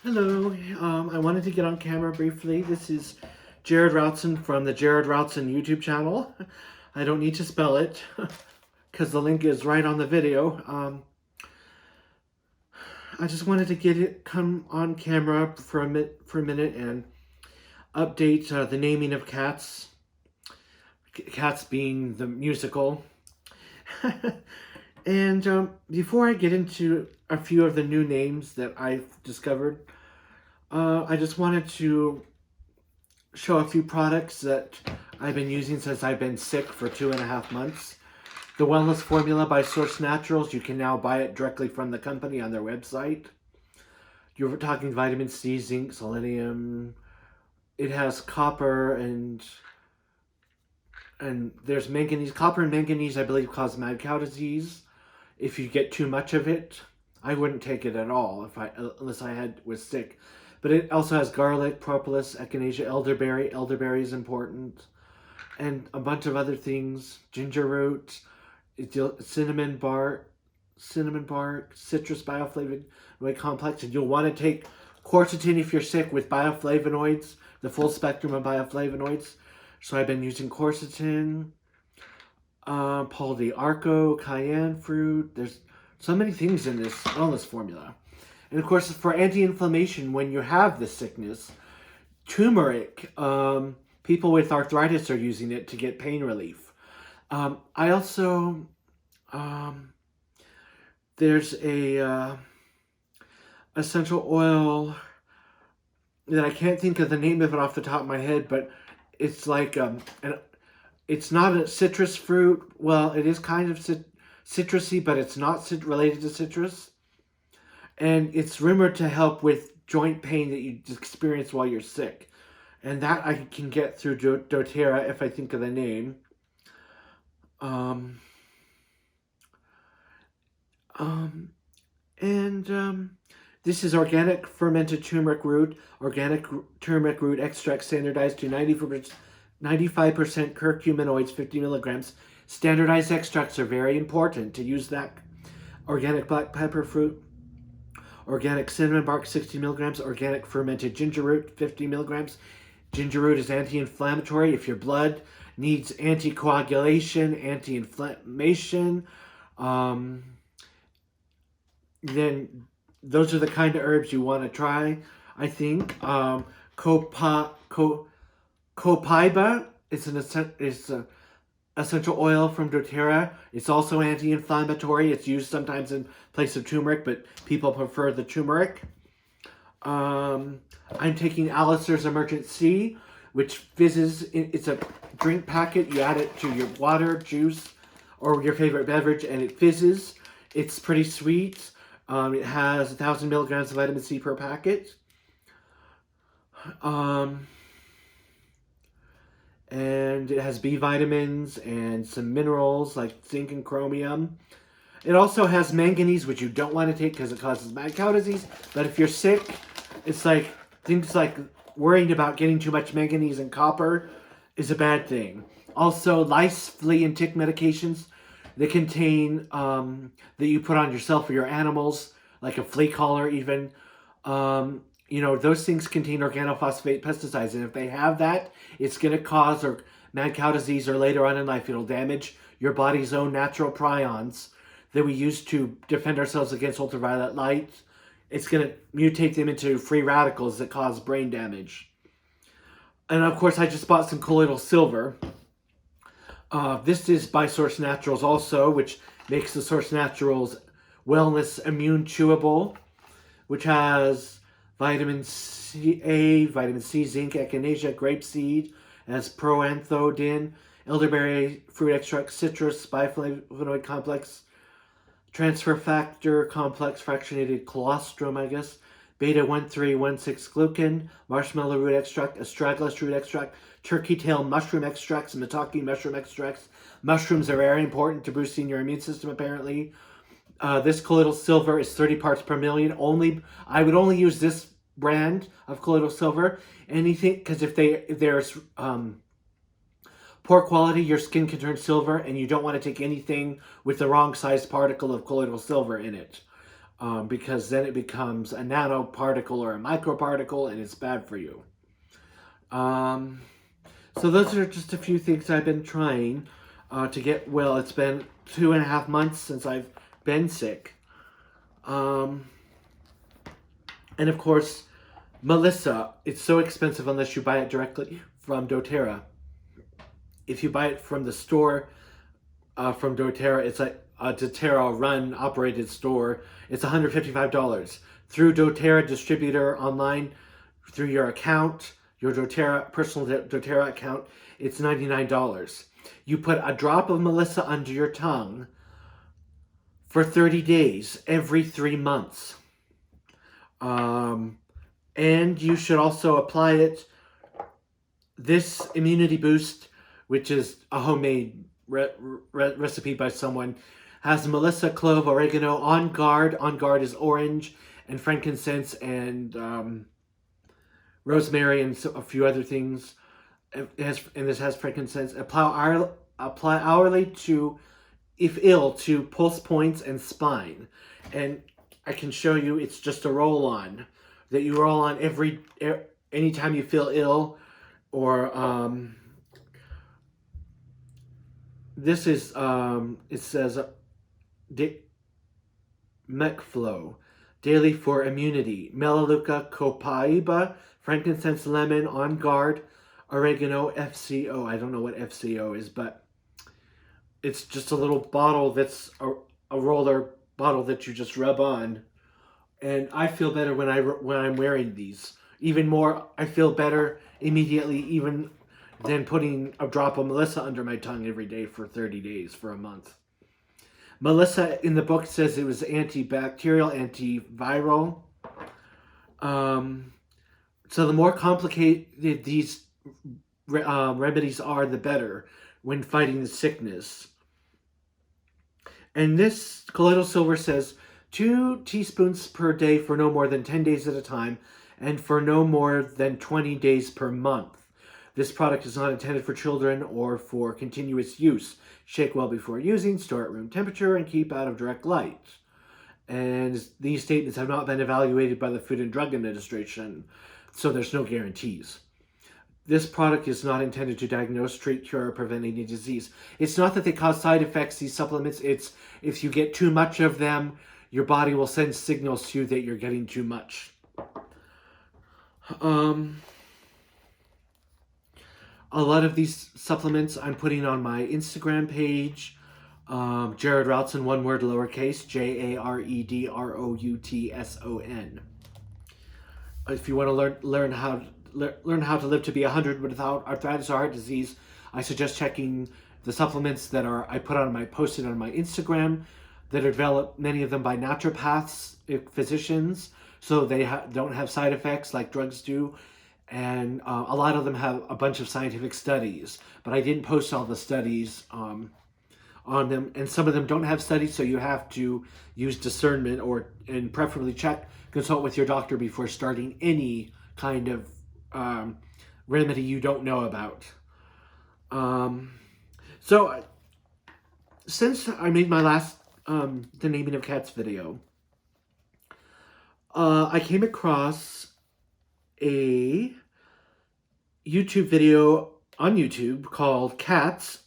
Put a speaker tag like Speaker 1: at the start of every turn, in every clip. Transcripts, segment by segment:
Speaker 1: Hello, I wanted to get on camera briefly. This is Jared Routson from the Jared Routson YouTube channel. I don't need to spell it because the link is right on the video. I just wanted to come on camera for a minute and update the naming of Cats. Cats being the musical. And before I get into a few of the new names that I've discovered, I just wanted to show a few products that I've been using since I've been sick for 2.5 months. The Wellness Formula by Source Naturals, you can now buy it directly from the company on their website. You're talking vitamin C, zinc, selenium. It has copper and there's manganese. Copper and manganese, I believe, cause mad cow disease. If you get too much of it, I wouldn't take it at all unless I was sick. But it also has garlic, propolis, echinacea, elderberry. Elderberry is important. And a bunch of other things. Ginger root, cinnamon bark, citrus bioflavonoid complex. And you'll want to take quercetin if you're sick with bioflavonoids, the full spectrum of bioflavonoids. So I've been using quercetin, Paul de Arco, cayenne fruit. There's so many things in this wellness formula. And of course, for anti-inflammation, when you have this sickness, turmeric, people with arthritis are using it to get pain relief. I also, there's a essential oil that I can't think of the name of it off the top of my head, but it's like, it's not a citrus fruit. Well, it is kind of citrusy, but it's not related to citrus. And it's rumored to help with joint pain that you experience while you're sick. And that I can get through doTERRA if I think of the name. This is organic fermented turmeric root. Organic turmeric root extract standardized to 95% curcuminoids, 50 milligrams. Standardized extracts are very important to use that. Organic black pepper fruit. Organic cinnamon bark, 60 milligrams. Organic fermented ginger root, 50 milligrams. Ginger root is anti-inflammatory. If your blood needs anticoagulation, anti-inflammation, then those are the kind of herbs you want to try, I think. Copaiba is an essential oil from doTERRA. It's also anti-inflammatory. It's used sometimes in place of turmeric, but people prefer the turmeric. I'm taking Alistair's Emergency, which fizzes. It's a drink packet. You add it to your water, juice, or your favorite beverage, and it fizzes. It's pretty sweet. It has 1,000 milligrams of vitamin C per packet. And it has B vitamins and some minerals like zinc and chromium. It also has manganese, which you don't want to take because it causes mad cow disease. But if you're sick, it's like things like worrying about getting too much manganese and copper is a bad thing. Also, lice, flea, and tick medications that contain, that you put on yourself or your animals, like a flea collar even. Those things contain organophosphate pesticides, and if they have that, it's going to cause mad cow disease, or later on in life, it'll damage your body's own natural prions that we use to defend ourselves against ultraviolet light. It's going to mutate them into free radicals that cause brain damage. And of course, I just bought some colloidal silver. This is by Source Naturals also, which makes the Source Naturals Wellness Immune Chewable, which has vitamin C, vitamin C, zinc, echinacea, grapeseed, as proanthocyanidin, elderberry fruit extract, citrus, bioflavonoid complex, transfer factor complex, fractionated colostrum, beta-1316 glucan, marshmallow root extract, astragalus root extract, turkey tail mushroom extracts, maitake mushroom extracts. Mushrooms are very important to boosting your immune system, apparently. This colloidal silver is 30 parts per million. I would only use this brand of colloidal silver. Anything, because if there's poor quality, your skin can turn silver, and you don't want to take anything with the wrong size particle of colloidal silver in it. because then it becomes a nanoparticle or a microparticle, and it's bad for you. So those are just a few things I've been trying to get well. It's been 2.5 months since I've been sick. And of course, Melissa, it's so expensive unless you buy it directly from doTERRA. If you buy it from the store, from doTERRA, it's like a doTERRA run operated store. It's $155 through doTERRA distributor online through your account, your doTERRA personal doTERRA account. It's $99. You put a drop of Melissa under your tongue for 30 days every 3 months. And you should also apply it. This immunity boost, which is a homemade recipe by someone, has Melissa, clove, oregano, on guard. On guard is orange, and frankincense, and rosemary, and a few other things. And this has frankincense. Apply hourly to, if ill, to pulse points and spine. And I can show you, it's just a roll-on that you roll on anytime you feel ill, or this is it says Mecflow daily for immunity, melaleuca, copaiba, frankincense, lemon, on guard, oregano, FCO. I don't know what FCO is, but it's just a little bottle that's a roller bottle that you just rub on. And I feel better when I'm wearing these. Even more, I feel better immediately even than putting a drop of Melissa under my tongue every day for 30 days, for a month. Melissa in the book says it was antibacterial, antiviral. So the more complicated these remedies are, the better when fighting the sickness. And this colloidal silver says 2 teaspoons per day for no more than 10 days at a time, and for no more than 20 days per month. This product is not intended for children or for continuous use. Shake well before using, store at room temperature, and keep out of direct light. And these statements have not been evaluated by the Food and Drug Administration, so there's no guarantees. This product is not intended to diagnose, treat, cure, or prevent any disease. It's not that they cause side effects, these supplements. It's if you get too much of them, your body will send signals to you that you're getting too much. A lot of these supplements I'm putting on my Instagram page, Jared Routson, one word, lowercase, JaredRoutson. If you want to learn how to live to be 100 without arthritis or heart disease, I suggest checking the supplements that I posted on my Instagram, that are developed, many of them by naturopaths, physicians, so they don't have side effects like drugs do. And a lot of them have a bunch of scientific studies, but I didn't post all the studies on them. And some of them don't have studies, so you have to use discernment, and preferably consult with your doctor before starting any kind of remedy you don't know about. So since I made my last the naming of cats video, I came across a YouTube video on YouTube called Cats,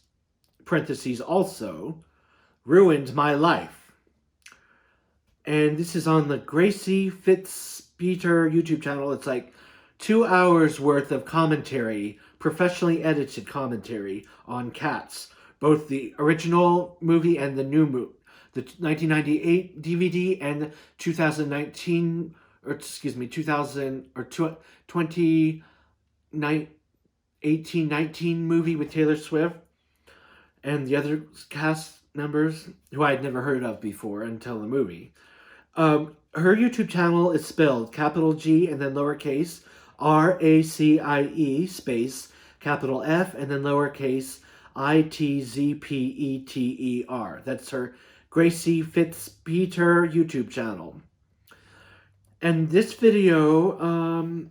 Speaker 1: parentheses also, Ruined My Life. And this is on the Gracie Fitzpeter YouTube channel. It's like 2 hours worth of commentary, professionally edited commentary on cats. Both the original movie and the new movie. The 1998 DVD and the 2019, or excuse me, 2018-19 movie with Taylor Swift and the other cast members who I'd never heard of before until the movie. Her YouTube channel is spelled capital G and then lowercase RACIE space capital F and then lowercase ITZPETER. That's her Gracie Fitzpeter YouTube channel. And this video,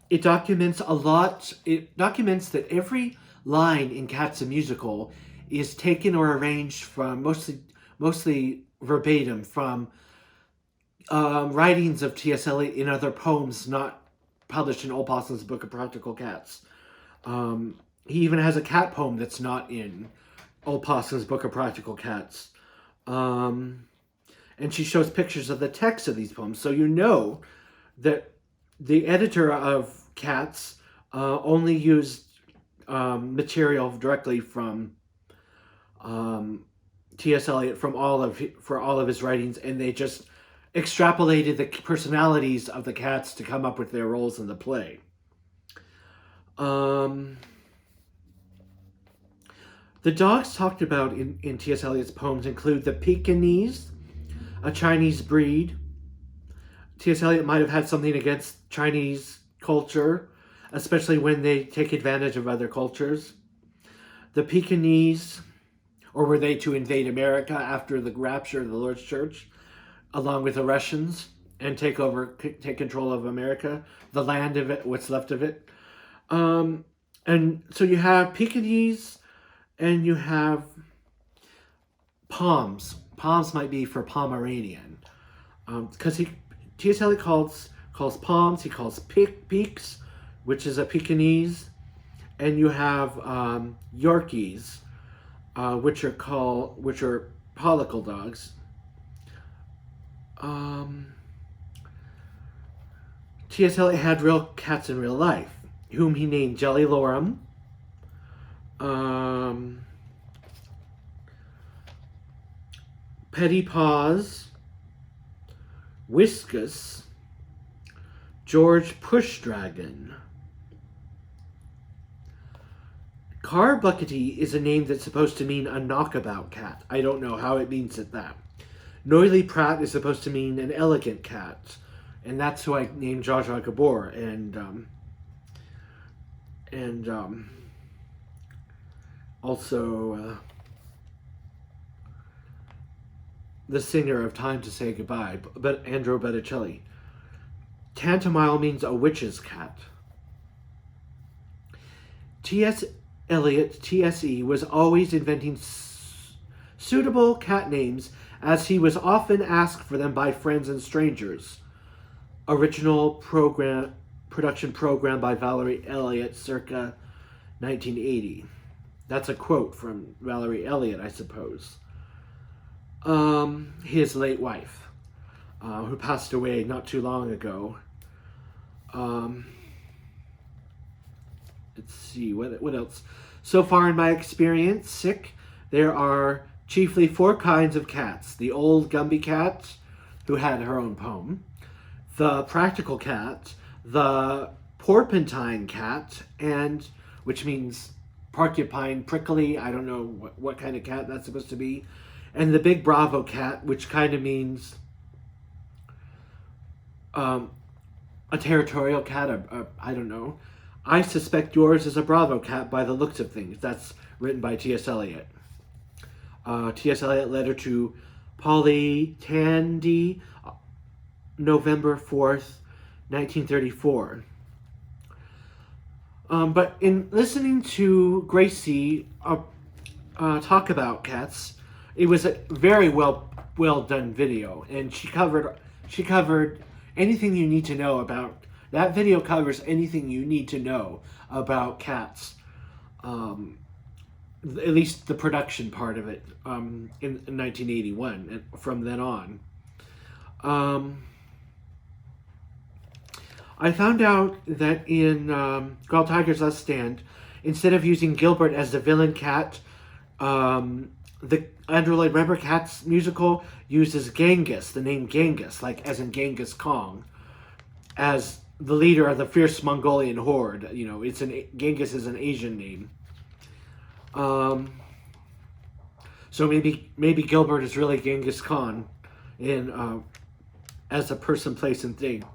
Speaker 1: it documents a lot. It documents that every line in Cats the Musical is taken or arranged from mostly verbatim from writings of T.S. Eliot in other poems not published in Old Possum's Book of Practical Cats. He even has a cat poem that's not in Old Possum's Book of Practical Cats. And she shows pictures of the text of these poems. So you know that the editor of Cats only used material directly from T.S. Eliot for all of his writings, and they just extrapolated the personalities of the cats to come up with their roles in the play. The dogs talked about in T.S. Eliot's poems include the Pekingese, a Chinese breed. T.S. Eliot might have had something against Chinese culture, especially when they take advantage of other cultures. The Pekingese, or were they to invade America after the rapture of the Lord's Church, along with the Russians, and take control of America, the land of it, what's left of it. And so you have Pekingese, and you have Poms. Poms might be for Pomeranian, because T.S. Eliot calls Poms, he calls Peaks, which is a Pekingese, and you have Yorkies, which are pollicle dogs. T.S. Eliot had real cats in real life, whom he named Jelly Lorum, Petty Paws, Whiskus, George Pushdragon. Carbuckety is a name that's supposed to mean a knockabout cat. I don't know how it means that. Noily Pratt is supposed to mean an elegant cat, and that's who I named Zsa Zsa Gabor. And also the singer of Time to Say Goodbye, but Andrew Botticelli. Tantamile means a witch's cat. T.S. Eliot, TSE, was always inventing suitable cat names, as he was often asked for them by friends and strangers. Original production program by Valerie Elliott, circa 1980. That's a quote from Valerie Elliott, I suppose. His late wife, who passed away not too long ago. Let's see, what else? So far in my experience, there are chiefly 4 kinds of cats. The old Gumby cat, who had her own poem. The practical cat. The porpentine cat, which means porcupine, prickly. I don't know what kind of cat that's supposed to be. And the big Bravo cat, which kind of means a territorial cat. I don't know. I suspect yours is a Bravo cat by the looks of things. That's written by T.S. Eliot. T.S. Eliot letter to Polly Tandy, November 4th, 1934. But in listening to Gracie talk about cats, it was a very well done video, and she covered anything you need to know about. That video covers anything you need to know about cats, at least the production part of it, in 1981, and from then on. I found out that in Girl Tiger's Last Stand, instead of using Gilbert as the villain cat, the Andrew Lloyd Webber Cats musical uses Genghis, the name Genghis, like as in Genghis Khan, as the leader of the fierce Mongolian horde. You know, Genghis is an Asian name. So maybe Gilbert is really Genghis Khan as a person, place, and thing.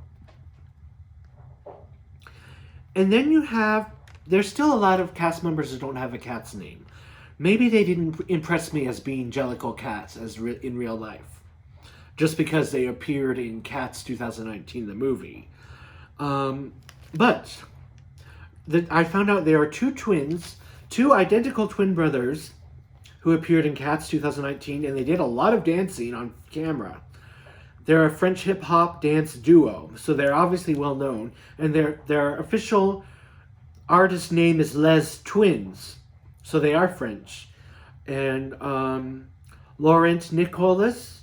Speaker 1: And then there's still a lot of cast members that don't have a cat's name. Maybe they didn't impress me as being Jellicle cats in real life, just because they appeared in Cats 2019, the movie. But I found out there are 2 identical twin brothers who appeared in Cats 2019, and they did a lot of dancing on camera. They're a French hip-hop dance duo, so they're obviously well known. And their official artist name is Les Twins, so they are French. And Laurent Nicolas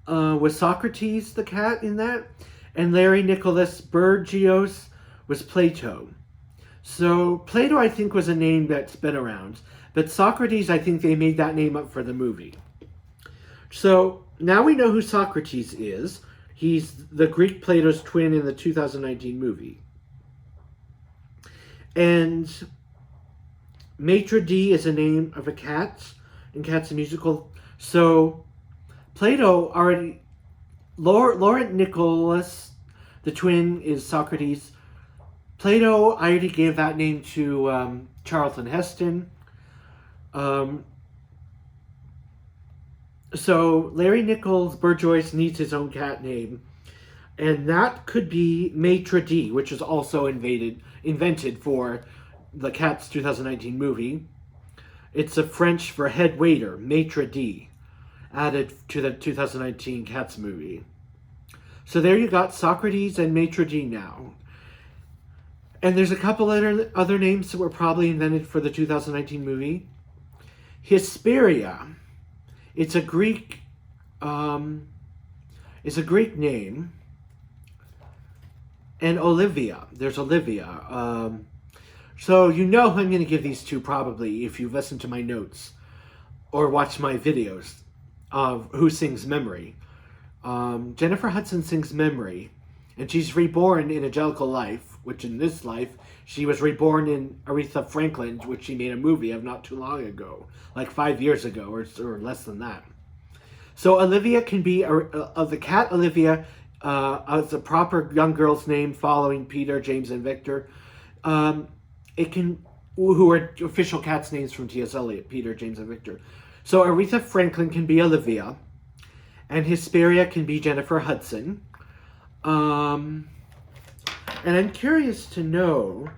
Speaker 1: was Socrates the cat in that, and Larry Nicholas Burgios was Plato. So Plato, I think, was a name that's been around, but Socrates, I think they made that name up for the movie. So now we know who Socrates is. He's the Greek Plato's twin in the 2019 movie. And Maitre D is a name of a cat in Cats the Musical. So Plato already, Laurent Nicholas, the twin, is Socrates. Plato, I already gave that name to Charlton Heston. So Larry Nichols Burjois needs his own cat name. And that could be Maitre D, which is also invented for the Cats 2019 movie. It's a French for head waiter, Maitre D, added to the 2019 Cats movie. So there you got Socrates and Maitre D now. And there's a couple other names that were probably invented for the 2019 movie. Hesperia. It's a Greek name. And Olivia. There's Olivia. So you know who I'm going to give these to probably if you've listened to my notes or watched my videos of Who Sings Memory. Jennifer Hudson sings Memory, and she's reborn in Angelical Life, which in this life, she was reborn in Aretha Franklin, which she made a movie of not too long ago, like 5 years ago, or less than that. So Olivia can be, of the cat Olivia, as a proper young girl's name following Peter, James, and Victor. It can, who are official cats' names from T.S. Eliot, Peter, James, and Victor. So Aretha Franklin can be Olivia, and Hesperia can be Jennifer Hudson. And I'm curious to know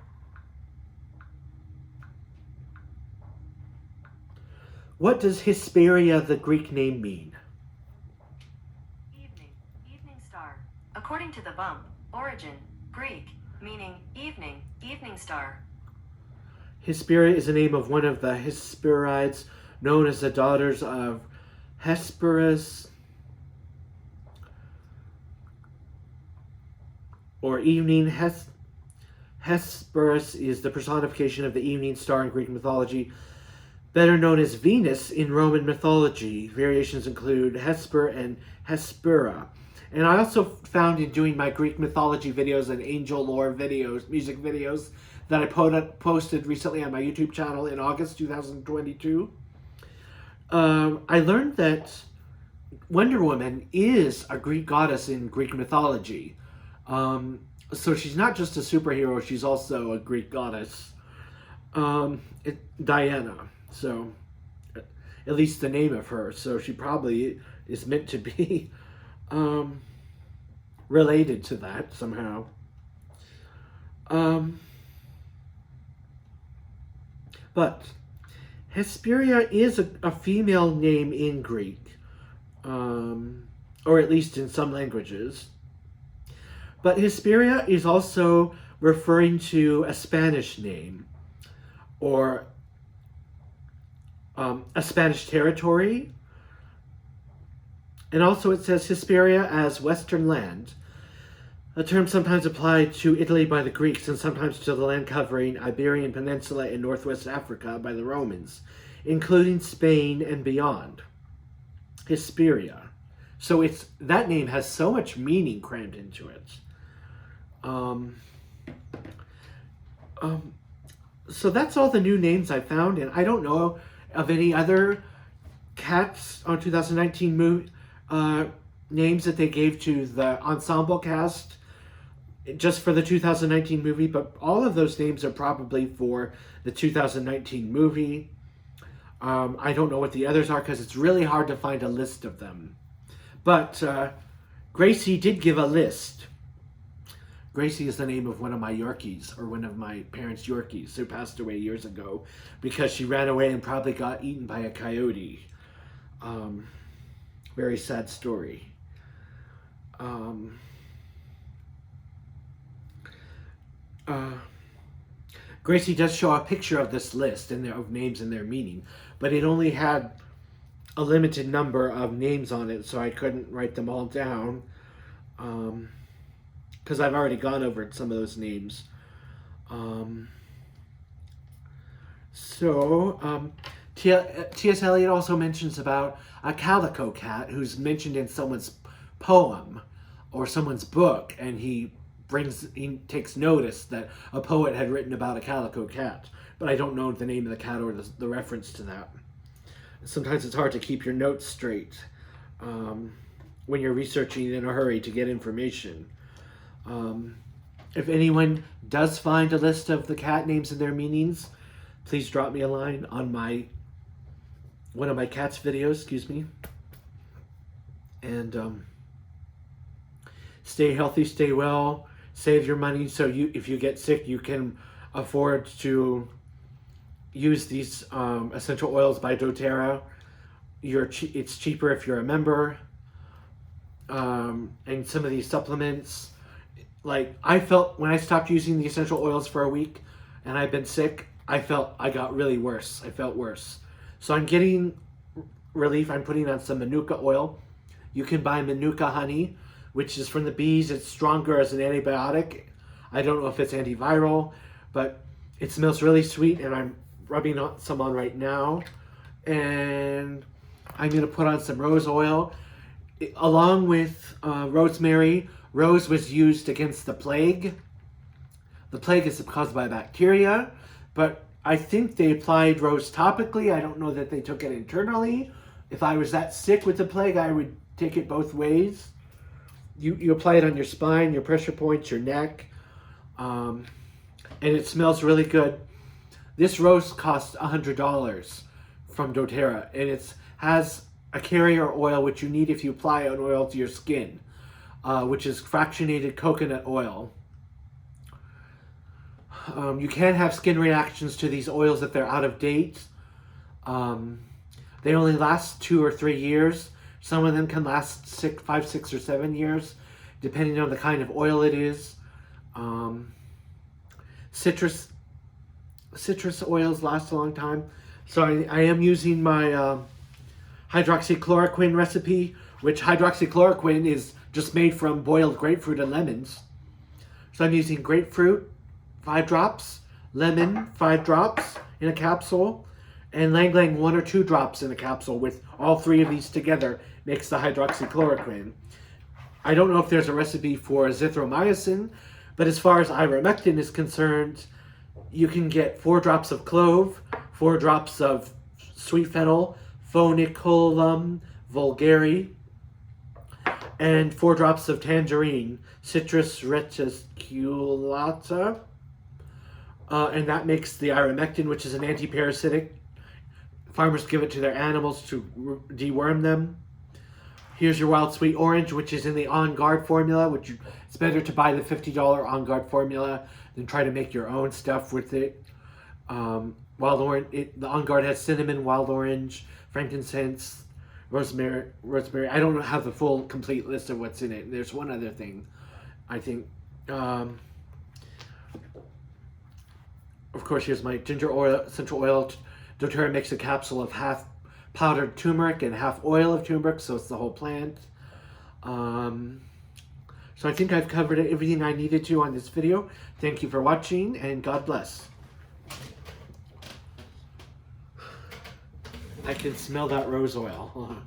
Speaker 1: what does Hesperia, the Greek name, mean?
Speaker 2: Evening star. According to the bump, origin, Greek, meaning evening, evening star.
Speaker 1: Hesperia is the name of one of the Hesperides, known as the daughters of Hesperus, or evening. Hesperus is the personification of the evening star in Greek mythology, better known as Venus in Roman mythology. Variations include Hesper and Hespera. And I also found in doing my Greek mythology videos and angel lore videos, music videos, that I posted recently on my YouTube channel in August 2022, I learned that Wonder Woman is a Greek goddess in Greek mythology. So she's not just a superhero, she's also a Greek goddess. Diana, so at least the name of her. So she probably is meant to be related to that somehow. But Hesperia is a female name in Greek, or at least in some languages. But Hesperia is also referring to a Spanish name, or a Spanish territory. And also it says Hesperia as Western land, a term sometimes applied to Italy by the Greeks and sometimes to the land covering Iberian Peninsula and Northwest Africa by the Romans, including Spain and beyond. Hesperia. So that name has so much meaning crammed into it. So that's all the new names I found, and I don't know of any other Cats on 2019 movie names that they gave to the ensemble cast just for the 2019 movie, but all of those names are probably for the 2019 movie. I don't know what the others are because it's really hard to find a list of them. But Gracie did give a list. Gracie is the name of one of my Yorkies, or one of my parents' Yorkies, who passed away years ago because she ran away and probably got eaten by a coyote. Very sad story. Um, Gracie does show a picture of this list and of names and their meaning, but it only had a limited number of names on it, so I couldn't write them all down, because I've already gone over some of those names. T.S. Eliot also mentions about a calico cat who's mentioned in someone's poem or someone's book, and he takes notice that a poet had written about a calico cat, but I don't know the name of the cat or the reference to that. Sometimes it's hard to keep your notes straight when you're researching in a hurry to get information. If anyone does find a list of the cat names and their meanings, please drop me a line on one of my cat's videos, excuse me. And stay healthy, stay well, save your money so if you get sick, you can afford to use these essential oils by doTERRA. It's cheaper if you're a member. And some of these supplements, like I felt when I stopped using the essential oils for a week and I've been sick, I got really worse. I felt worse. So I'm getting relief. I'm putting on some Manuka oil. You can buy Manuka honey, which is from the bees. It's stronger as an antibiotic. I don't know if it's antiviral, but it smells really sweet, and I'm rubbing some on right now. And I'm going to put on some rose oil. Along with rosemary, rose was used against the plague. The plague is caused by bacteria, but I think they applied rose topically. I don't know that they took it internally. If I was that sick with the plague, I would take it both ways. You apply it on your spine, your pressure points, your neck, and it smells really good. This rose costs $100 from doTERRA, and it has a carrier oil, which you need if you apply an oil to your skin, which is fractionated coconut oil. You can have skin reactions to these oils if they're out of date. They only last 2 or 3 years. Some of them can last 5, 6, or 7 years, depending on the kind of oil it is. Citrus oils last a long time. So I am using my hydroxychloroquine recipe, which hydroxychloroquine is just made from boiled grapefruit and lemons. So I'm using grapefruit, 5 drops, lemon, 5 drops in a capsule, and Lang Lang 1 or 2 drops in a capsule. With all 3 of these together makes the hydroxychloroquine. I don't know if there's a recipe for azithromycin, but as far as ivermectin is concerned, you can get 4 drops of clove, 4 drops of sweet fennel, Phoniculum vulgare, and 4 drops of tangerine, Citrus reticulata, and that makes the ivermectin, which is an anti-parasitic. Farmers give it to their animals to deworm them. Here's your wild sweet orange, which is in the On Guard formula, it's better to buy the $50 On Guard formula than try to make your own stuff with it. Wild orange, the On Guard has cinnamon, wild orange, frankincense, rosemary. I don't have the full complete list of what's in it. There's one other thing, I think. Of course, here's my ginger oil, essential oil. doTERRA makes a capsule of half powdered turmeric and half oil of turmeric, so it's the whole plant. So I think I've covered everything I needed to on this video. Thank you for watching, and God bless. I can smell that rose oil.